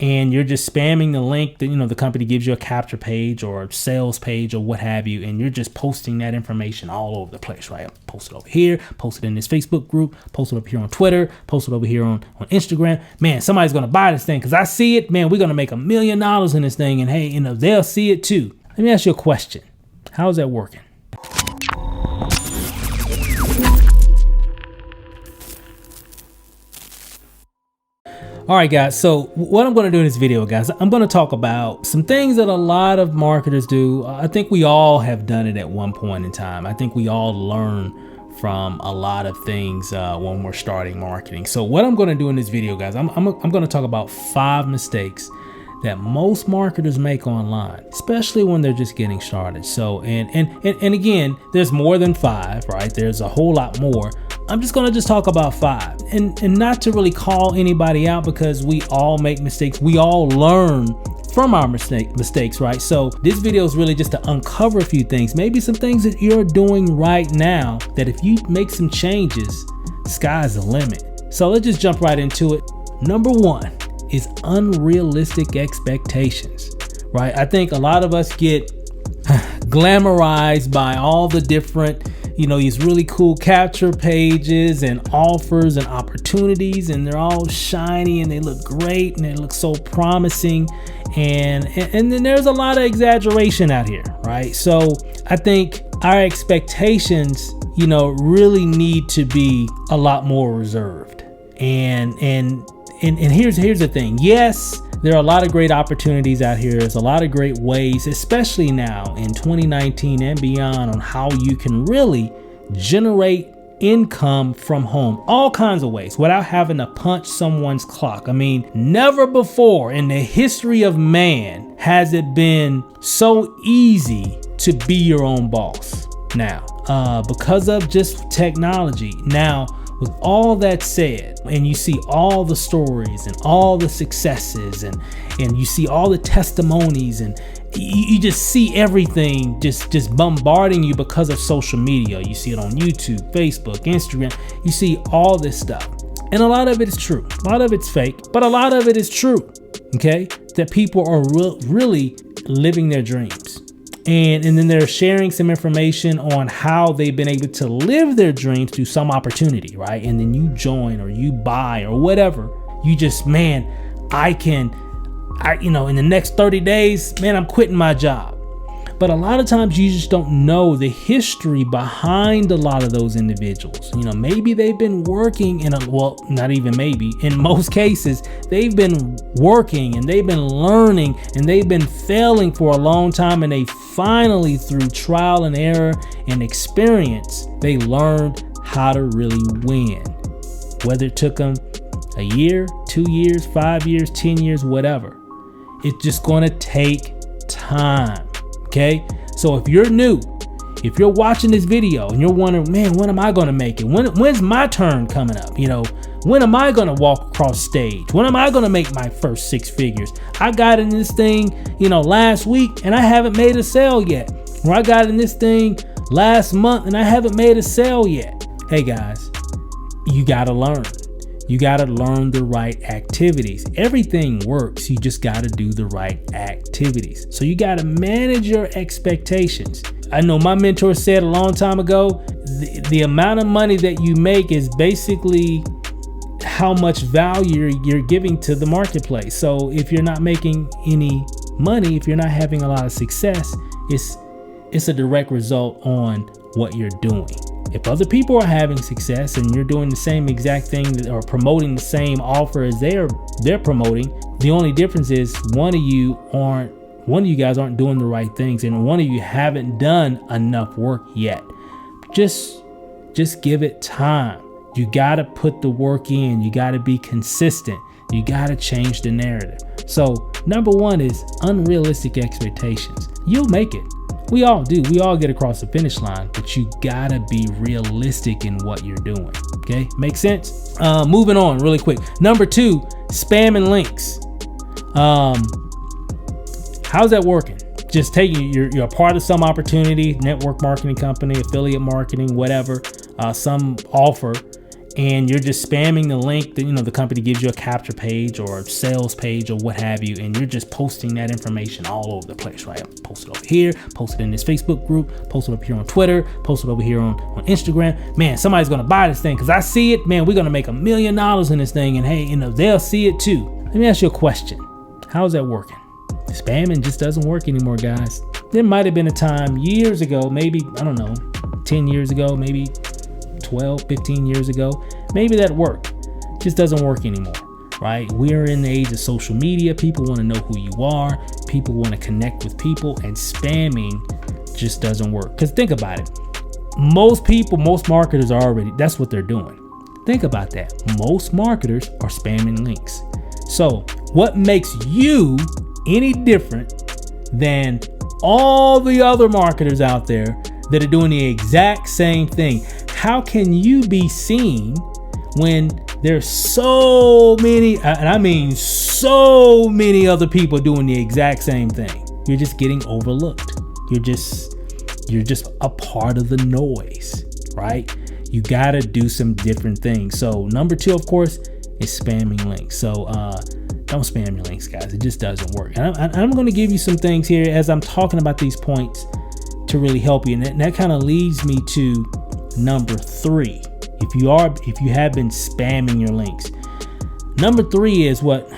and you're just spamming the link that, you know, the company gives you a capture page or a sales page or what have you, and you're just posting that information all over the place, right? Post it over here, post it in this Facebook group, post it over here on Twitter, post it over here on Instagram. Man, somebody's going to buy this thing because I see it. Man, we're going to make $1 million in this thing, and hey, you know, they'll see it too. Let me ask you a question. How's that working? All right, guys, so what I'm going to do in this video, guys, I'm going to talk about some things that a lot of marketers do. I think we all have done it at one point in time. I think we all learn from a lot of things when we're starting marketing. So what I'm going to do in this video, guys, I'm going to talk about 5 mistakes that most marketers make online, especially when they're just getting started. So, and again, there's more than 5, right? There's a whole lot more. I'm just gonna talk about 5, and not to really call anybody out, because we all make mistakes. We all learn from our mistakes, right? So this video is really just to uncover a few things, maybe some things that you're doing right now that if you make some changes, sky's the limit. So let's just jump right into it. Number 1 is unrealistic expectations, right? I think a lot of us get glamorized by all the different, you know, these really cool capture pages and offers and opportunities, and they're all shiny and they look great and they look so promising. And then there's a lot of exaggeration out here, right? So I think our expectations, you know, really need to be a lot more reserved. And here's the thing. Yes, there are a lot of great opportunities out here. There's a lot of great ways, especially now in 2019 and beyond, on how you can really generate income from home, all kinds of ways, without having to punch someone's clock. I mean, never before in the history of man has it been so easy to be your own boss now, because of just technology. Now, with all that said, and you see all the stories and all the successes, and you see all the testimonies, and you just see everything just bombarding you because of social media. You see it on YouTube, Facebook, Instagram. You see all this stuff. And a lot of it is true. A lot of it's fake, but a lot of it is true. Okay? That people are really living their dreams. And then they're sharing some information on how they've been able to live their dreams through some opportunity, right? And then you join or you buy or whatever. You just, man, you know, in the next 30 days, man, I'm quitting my job. But a lot of times you just don't know the history behind a lot of those individuals. You know, maybe they've been working well, not even maybe, in most cases, they've been working and they've been learning and they've been failing for a long time. And they finally, through trial and error and experience, they learned how to really win. Whether it took them a year, 2 years, 5 years, 10 years, whatever. It's just going to take time. Okay, so if you're new, if you're watching this video and you're wondering, man, when am I going to make it? When's my turn coming up? You know, when am I going to walk across stage? When am I going to make my first 6 figures? I got in this thing, you know, last week and I haven't made a sale yet. Or I got in this thing last month and I haven't made a sale yet. Hey guys, you got to learn. You got to learn the right activities. Everything works. You just got to do the right activities. So you got to manage your expectations. I know my mentor said a long time ago, the amount of money that you make is basically how much value you're giving to the marketplace. So if you're not making any money, if you're not having a lot of success, it's a direct result on what you're doing. If other people are having success and you're doing the same exact thing or promoting the same offer as they're promoting, the only difference is one of you guys aren't doing the right things, and one of you haven't done enough work yet. Just give it time. You got to put the work in. You got to be consistent. You got to change the narrative. So number 1 is unrealistic expectations. You'll make it. We all do. We all get across the finish line, but you gotta be realistic in what you're doing. Okay, makes sense? Moving on really quick. Number 2, spamming links. How's that working? Just taking you're a part of some opportunity, network marketing company, affiliate marketing, whatever, some offer, and you're just spamming the link that, the company gives you a capture page or a sales page or what have you, and you're just posting that information all over the place, right? Post it over here, post it in this Facebook group, post it up here on Twitter, post it over here on Instagram. Man, somebody's gonna buy this thing because I see it. Man, we're gonna make $1 million in this thing, and hey, they'll see it too. Let me ask you a question. How's that working? Spamming just doesn't work anymore, guys. There might have been a time years ago, maybe, I don't know, 10 years ago, maybe 12, 15 years ago, maybe that worked. Just doesn't work anymore, right? We're in the age of social media. People want to know who you are. People want to connect with people, and spamming just doesn't work. Because think about it. Most marketers are already, that's what they're doing. Think about that. Most marketers are spamming links. So what makes you any different than all the other marketers out there that are doing the exact same thing? How can you be seen when there's so many, and I mean so many other people doing the exact same thing? You're just getting overlooked. You're just a part of the noise, right? You gotta do some different things. So number 2, of course, is spamming links. So don't spam your links, guys. It just doesn't work. And I'm going to give you some things here as I'm talking about these points to really help you. And that kind of leads me to number 3. If you have been spamming your links, number 3 is what,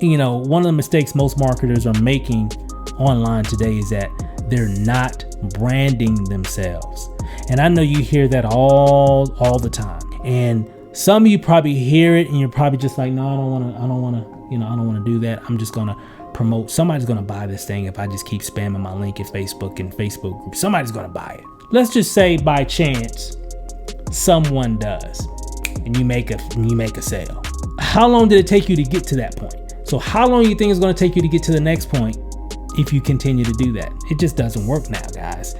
one of the mistakes most marketers are making online today is that they're not branding themselves. And I know you hear that all the time. And some of you probably hear it and you're probably just like, no, I don't want to do that. I'm just going to promote. Somebody's going to buy this thing if I just keep spamming my link in Facebook and Facebook groups. Somebody's going to buy it. Let's just say by chance someone does, and you make a sale. How long did it take you to get to that point? So how long do you think it's going to take you to get to the next point if you continue to do that? It just doesn't work now, guys.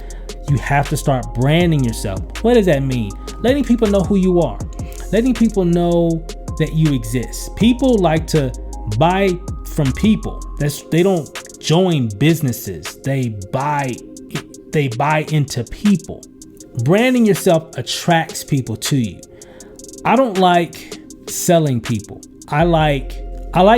You have to start branding yourself. What does that mean? Letting people know who you are. Letting people know that you exist. People like to buy from people. They don't join businesses. They buy into people. Branding yourself attracts people to you. I don't like selling people. I like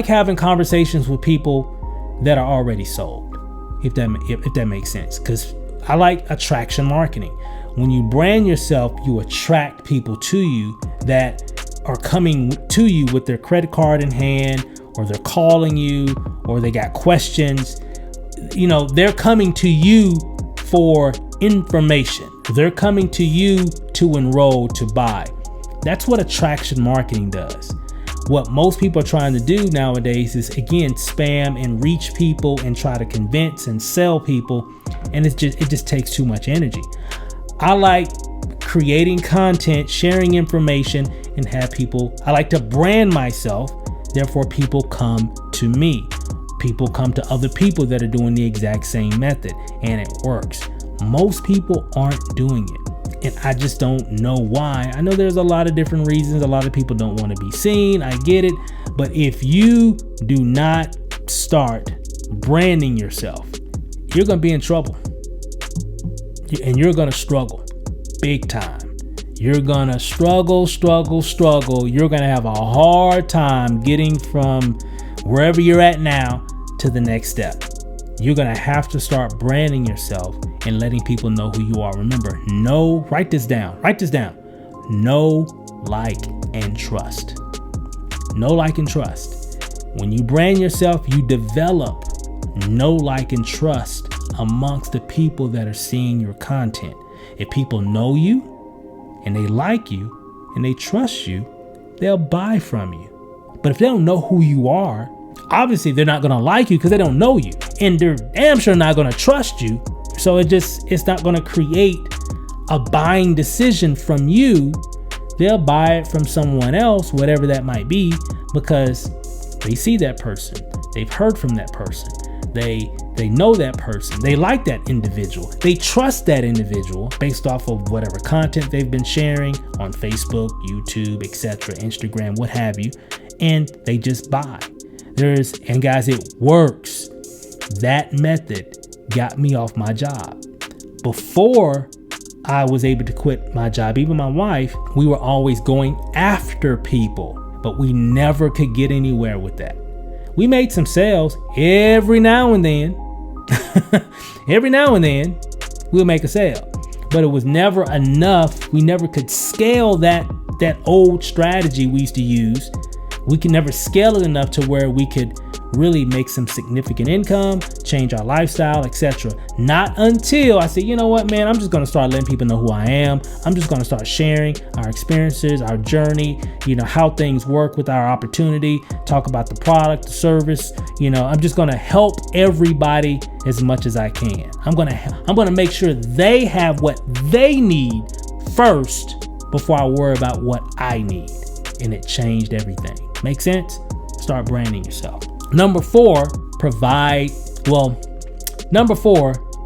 having conversations with people that are already sold. If that makes sense, because I like attraction marketing. When you brand yourself, you attract people to you that are coming to you with their credit card in hand, or they're calling you, or they got questions. They're coming to you for information. They're coming to you to enroll, to buy. That's what attraction marketing does. What most people are trying to do nowadays is, again, spam and reach people and try to convince and sell people. And it just takes too much energy. I like creating content, sharing information, and I like to brand myself. Therefore, people come to me. People come to other people that are doing the exact same method, and it works. Most people aren't doing it, and I just don't know why. I know there's a lot of different reasons. A lot of people don't want to be seen. I get it. But if you do not start branding yourself, you're going to be in trouble. And you're going to struggle big time. You're going to struggle. You're going to have a hard time getting from wherever you're at now to the next step. You're going to have to start branding yourself and letting people know who you are. Remember, write this down. Know, like, and trust. Know, like, and trust. When you brand yourself, you develop know, like, and trust amongst the people that are seeing your content. If people know you and they like you and they trust you, they'll buy from you. But if they don't know who you are, obviously they're not going to like you because they don't know you, and they're damn sure not going to trust you. So it's not going to create a buying decision from you. They'll buy it from someone else, whatever that might be, because they see that person. They've heard from that person. They know that person. They like that individual. They trust that individual based off of whatever content they've been sharing on Facebook, YouTube, etc., Instagram, what have you, and they just buy. And guys, it works. That method got me off my job. Before I was able to quit my job, even my wife, we were always going after people, but we never could get anywhere with that. We made some sales every now and then. Every now and then we'll make a sale, but it was never enough. We never could scale that old strategy we used to use. We could never scale it enough to where we could really make some significant income, change our lifestyle, etc. Not until I said, you know what, man, I'm just going to start letting people know who I am. I'm just going to start sharing our experiences, our journey, how things work with our opportunity, talk about the product, the service. I'm just going to help everybody as much as I can. I'm going to make sure they have what they need first before I worry about what I need. And it changed everything. Make sense? Start branding yourself. Number four,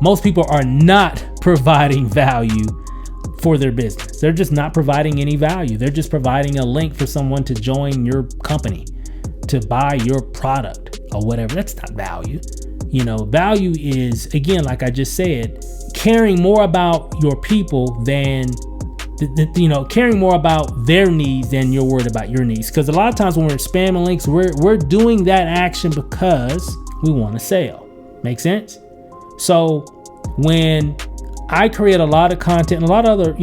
most people are not providing value for their business. They're just not providing any value. They're just providing a link for someone to join your company, to buy your product or whatever. That's not value. Value is, again, like I just said, caring more about your people than caring more about their needs than you're worried about your needs. Because a lot of times when we're spamming links, we're doing that action because we want to sell. Make sense? So when I create a lot of content, and a lot of other,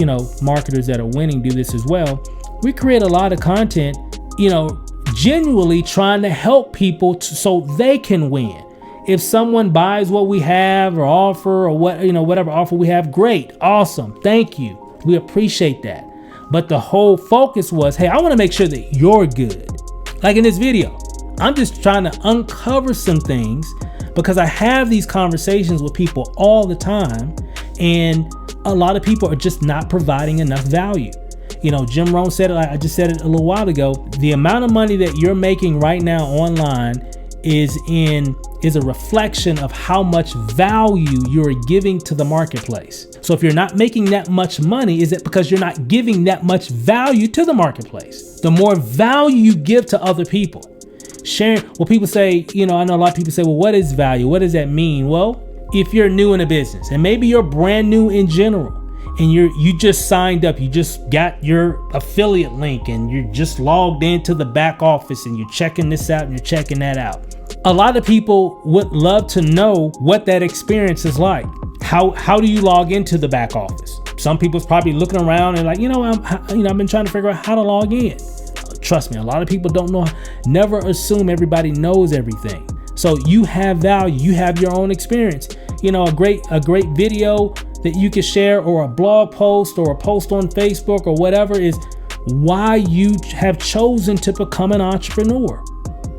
marketers that are winning do this as well. We create a lot of content, genuinely trying to help people so they can win. If someone buys what we have or offer or whatever offer we have, great, awesome, thank you. We appreciate that. But the whole focus was, hey, I want to make sure that you're good. Like in this video, I'm just trying to uncover some things because I have these conversations with people all the time, and a lot of people are just not providing enough value. Jim Rohn said it, I just said it a little while ago. The amount of money that you're making right now online is a reflection of how much value you're giving to the marketplace. So if you're not making that much money, is it because you're not giving that much value to the marketplace? The more value you give to other people, sharing. Well, people say, I know a lot of people say, well, what is value? What does that mean? Well, if you're new in a business, and maybe you're brand new in general, and you just signed up, you just got your affiliate link, and you're just logged into the back office, and you're checking this out and you're checking that out. A lot of people would love to know what that experience is like. How do you log into the back office? Some people's probably looking around and like, I've been trying to figure out how to log in. Trust me, a lot of people don't know. Never assume everybody knows everything. So you have value. You have your own experience. A great video that you can share, or a blog post, or a post on Facebook, or whatever, is why you have chosen to become an entrepreneur.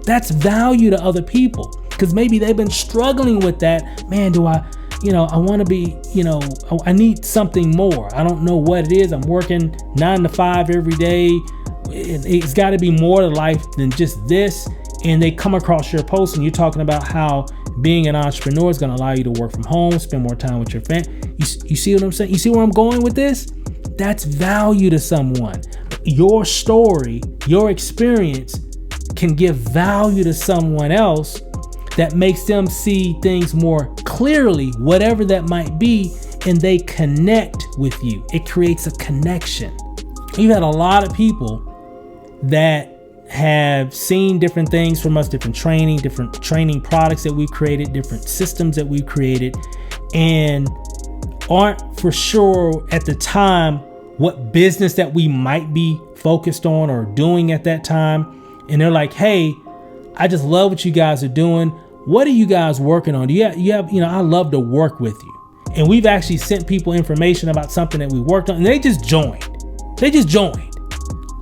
That's value to other people, because maybe they've been struggling with that. Man, I want to be, I need something more. I don't know what it is. I'm working 9 to 5 every day. It's got to be more to life than just this. And they come across your post and you're talking about how being an entrepreneur is going to allow you to work from home, spend more time with your family. You see what I'm saying? You see where I'm going with this? That's value to someone. Your story, your experience can give value to someone else that makes them see things more clearly, whatever that might be, and they connect with you. It creates a connection. We've had a lot of people that have seen different things from us, different training products that we've created, different systems that we've created, and aren't for sure at the time what business that we might be focused on or doing at that time. And they're like, hey, I just love what you guys are doing. What are you guys working on? I love to work with you. And we've actually sent people information about something that we worked on, and they just joined.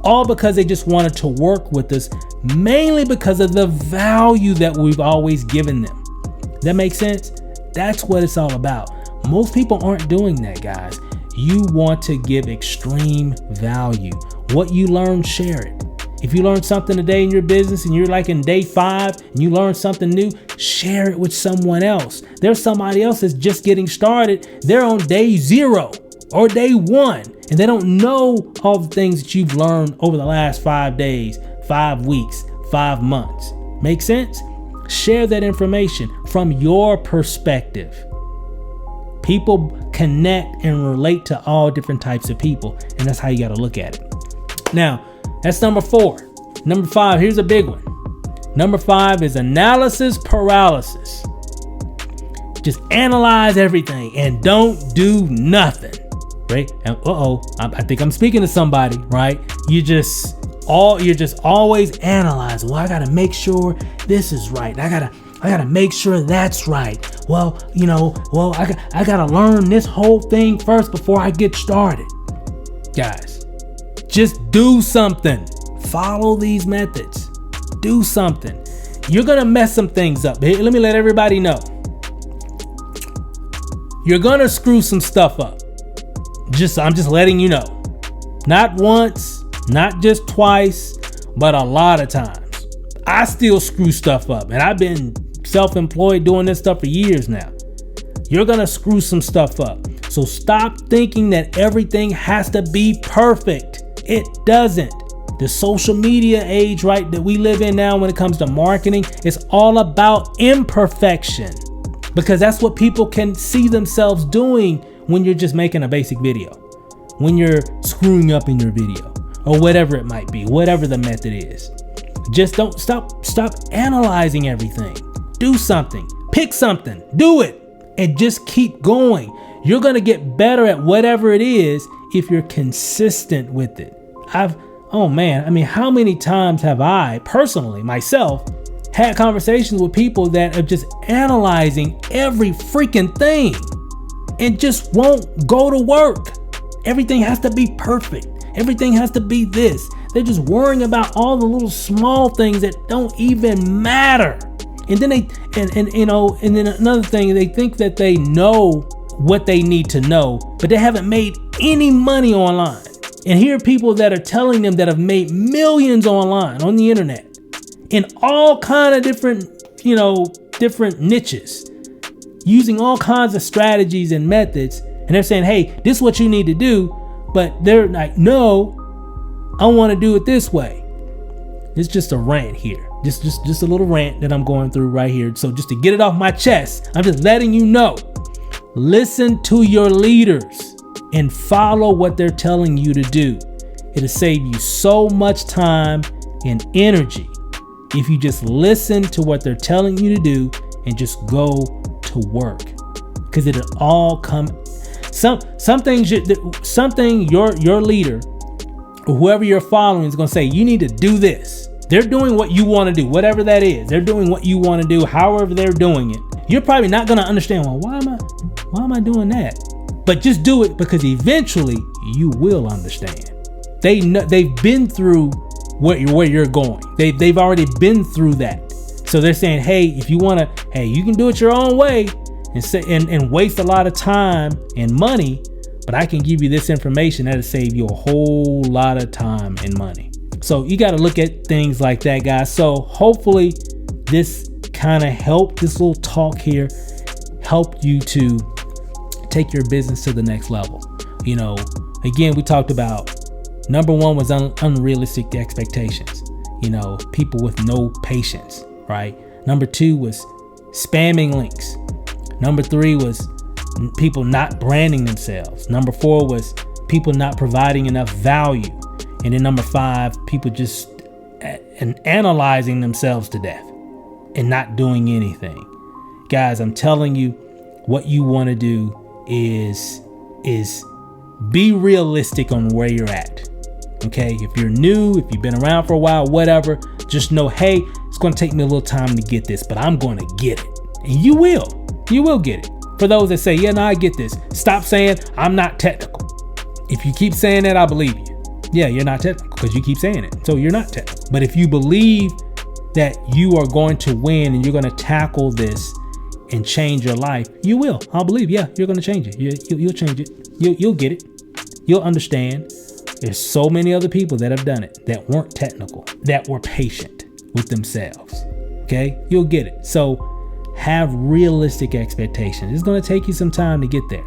All because they just wanted to work with us, mainly because of the value that we've always given them. That makes sense? That's what it's all about. Most people aren't doing that, guys. You want to give extreme value. What you learn, share it. If you learn something today in your business and you're like in day 5 and you learn something new, share it with someone else. There's somebody else that's just getting started. They're on day 0 or day 1, and they don't know all the things that you've learned over the last 5 days, 5 weeks, 5 months. Make sense? Share that information from your perspective. People connect and relate to all different types of people. And that's how you got to look at it. Now, that's number 4. Number 5, here's a big one. Number 5 is analysis paralysis. Just analyze everything and don't do nothing, right? And I think I'm speaking to somebody, right? You're just always analyzing. Well, I gotta make sure this is right. I gotta make sure that's right. Well, I gotta learn this whole thing first before I get started. Guys, just do something. Follow these methods. Do something. You're gonna mess some things up. Let me let everybody know. You're gonna screw some stuff up. I'm just letting you know. Not once, not just twice, but a lot of times. I still screw stuff up, and I've been self-employed doing this stuff for years now. You're gonna screw some stuff up. So stop thinking that everything has to be perfect. It doesn't. The social media age, right, that we live in now when it comes to marketing, it's all about imperfection, because that's what people can see themselves doing when you're just making a basic video, when you're screwing up in your video, or whatever it might be, whatever the method is. Just don't stop analyzing everything. Do something, pick something, do it, and just keep going. You're gonna get better at whatever it is if you're consistent with it. How many times have I personally, myself, had conversations with people that are just analyzing every freaking thing and just won't go to work. Everything has to be perfect. Everything has to be this. They're just worrying about all the little small things that don't even matter. And then and then another thing, they think that they know what they need to know, but they haven't made any money online. And here are people that are telling them that have made millions online on the internet in all kind of different niches, using all kinds of strategies and methods. And they're saying, hey, this is what you need to do. But they're like, no, I want to do it this way. It's just a rant here. Just a little rant that I'm going through right here. So just to get it off my chest, I'm just letting you know, listen to your leaders and follow what they're telling you to do. It'll save you so much time and energy if you just listen to what they're telling you to do and just go to work. Because it'll all come. Something your leader or whoever you're following is going to say, you need to do this. They're doing what you want to do, whatever that is. They're doing what you want to do, however they're doing it. You're probably not going to understand, well, why am I doing that? But just do it, because eventually you will understand. They've been through where you're going. They've already been through that. So they're saying, hey, if you want to, hey, you can do it your own way and waste a lot of time and money, but I can give you this information that'll save you a whole lot of time and money. So you got to look at things like that, guys. So hopefully this kind of helped, this little talk here helped you to take your business to the next level. Again, we talked about number 1 was unrealistic expectations. People with no patience, right? Number 2 was spamming links. Number 3 was people not branding themselves. Number 4 was people not providing enough value. And then number 5, people just analyzing themselves to death and not doing anything. Guys, I'm telling you, what you want to do is be realistic on where you're at. Okay, if you're new, if you've been around for a while, whatever, just know, hey, it's going to take me a little time to get this, but I'm going to get it. And you will get it. For those that say, yeah, no, I get this. Stop saying I'm not technical. If you keep saying that, I believe you. Yeah, you're not technical because you keep saying it. So you're not technical. But if you believe that you are going to win and you're going to tackle this and change your life, you will. I'll believe, yeah, you're going to change it. You'll change it. You'll get it. You'll understand. There's so many other people that have done it that weren't technical, that were patient with themselves. Okay, you'll get it. So have realistic expectations. It's going to take you some time to get there,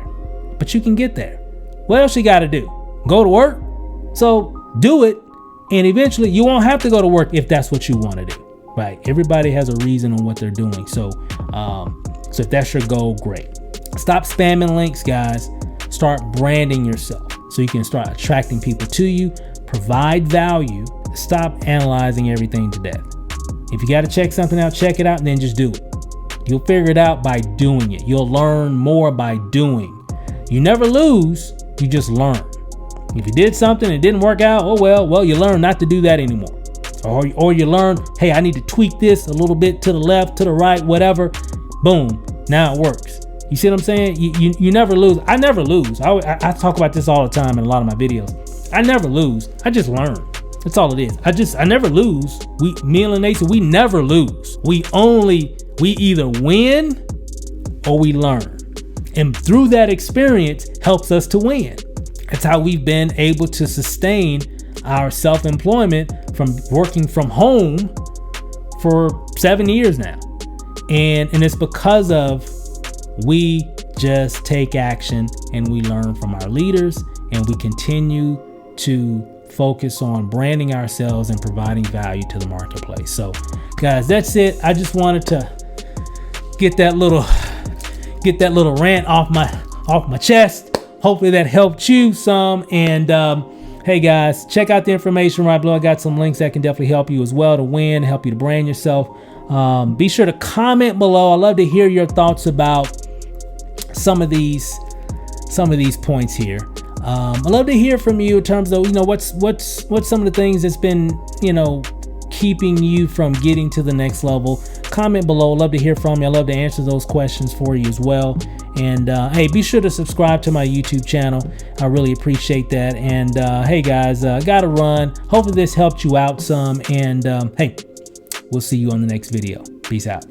but you can get there. What else you got to do? Go to work? So do it, and eventually you won't have to go to work if that's what you want to do, right? Everybody has a reason on what they're doing. So if that's your goal, great. Stop spamming links, guys. Start branding yourself so you can start attracting people to you. Provide value. Stop analyzing everything to death. If you got to check something out, check it out, and then just do it. You'll figure it out by doing it. You'll learn more by doing. You never lose, you just learn. If you did something and it didn't work out, oh well, you learn not to do that anymore. Or you learn, hey, I need to tweak this a little bit to the left, to the right, whatever. Boom, now it works. You see what I'm saying? You never lose. I never lose. I talk about this all the time in a lot of my videos. I never lose. I just learn. That's all it is. I never lose. Me and Lanacia, we never lose. We either win or we learn. And through that experience helps us to win. That's how we've been able to sustain our self-employment from working from home for 7 years now. And it's because of we just take action and we learn from our leaders, and we continue to focus on branding ourselves and providing value to the marketplace. So guys, that's it. I just wanted to get that little rant off my chest. Hopefully that helped you some. And hey guys, check out the information right below. I got some links that can definitely help you as well to win, help you to brand yourself. Be sure to comment below. I love to hear your thoughts about some of these points here. I love to hear from you in terms of, what's some of the things that's been, keeping you from getting to the next level. Comment below. I love to hear from you. I love to answer those questions for you as well. And hey, be sure to subscribe to my YouTube channel. I really appreciate that. And hey guys, gotta run. Hopefully this helped you out some. And hey, we'll see you on the next video. Peace out.